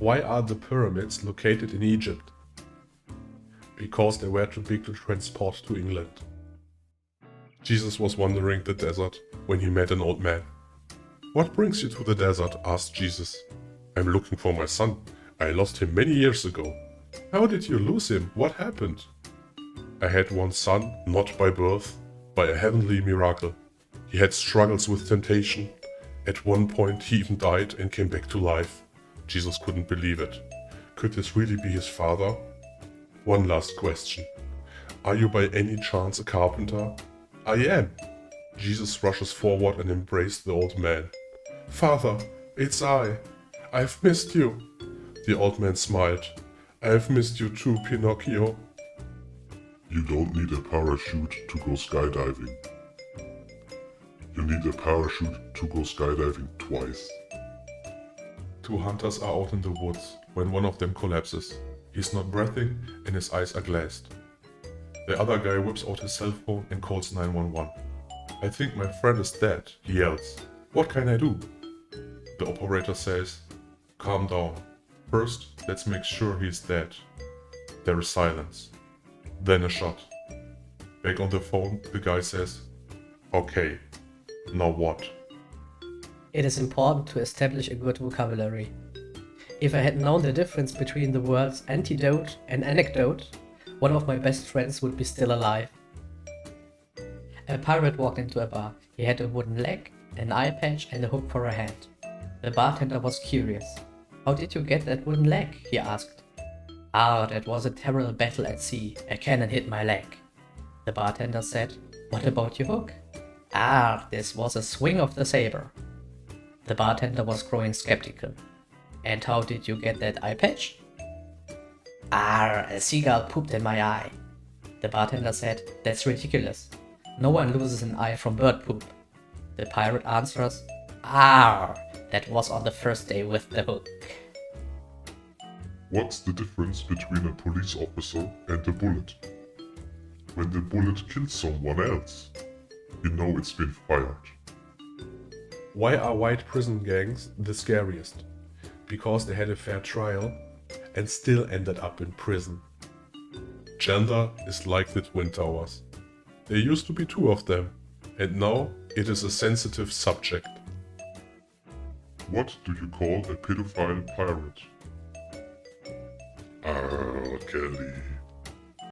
Why are the pyramids located in Egypt? Because they were too big to transport to England. Jesus was wandering the desert when he met an old man. "What brings you to the desert?" asked Jesus. "I'm looking for my son. I lost him many years ago." "How did you lose him? What happened?" "I had one son, not by birth, by a heavenly miracle. He had struggles with temptation. At one point he even died and came back to life." Jesus couldn't believe it. Could this really be his father? One last question. "Are you by any chance a carpenter?" "I am." Jesus rushes forward and embraced the old man. "Father, it's I. I've missed you." The old man smiled. "I've missed you too, Pinocchio." You don't need a parachute to go skydiving. You need a parachute to go skydiving twice. Two hunters are out in the woods when one of them collapses. He's not breathing and his eyes are glazed. The other guy whips out his cell phone and calls 911. "I think my friend is dead," he yells. "What can I do?" The operator says, "Calm down. First, let's make sure he's dead." There is silence. Then a shot. Back on the phone, the guy says, "Okay, now what?" It is important to establish a good vocabulary. If I had known the difference between the words antidote and anecdote, one of my best friends would be still alive. A pirate walked into a bar. He had a wooden leg, an eye patch, and a hook for a hand. The bartender was curious. "How did you get that wooden leg?" he asked. "Ah, that was a terrible battle at sea. A cannon hit my leg." The bartender said, "What about your hook?" "Ah, this was a swing of the saber." The bartender was growing skeptical. "And how did you get that eye patch?" "Ah, a seagull pooped in my eye." The bartender said, "That's ridiculous. No one loses an eye from bird poop." The pirate answers, "Ah, that was on the first day with the hook." What's the difference between a police officer and a bullet? When the bullet kills someone else, you know it's been fired. Why are white prison gangs the scariest? Because they had a fair trial and still ended up in prison. Gender is like the Twin Towers. There used to be two of them, and now it is a sensitive subject. What do you call a pedophile pirate? R. Kelly.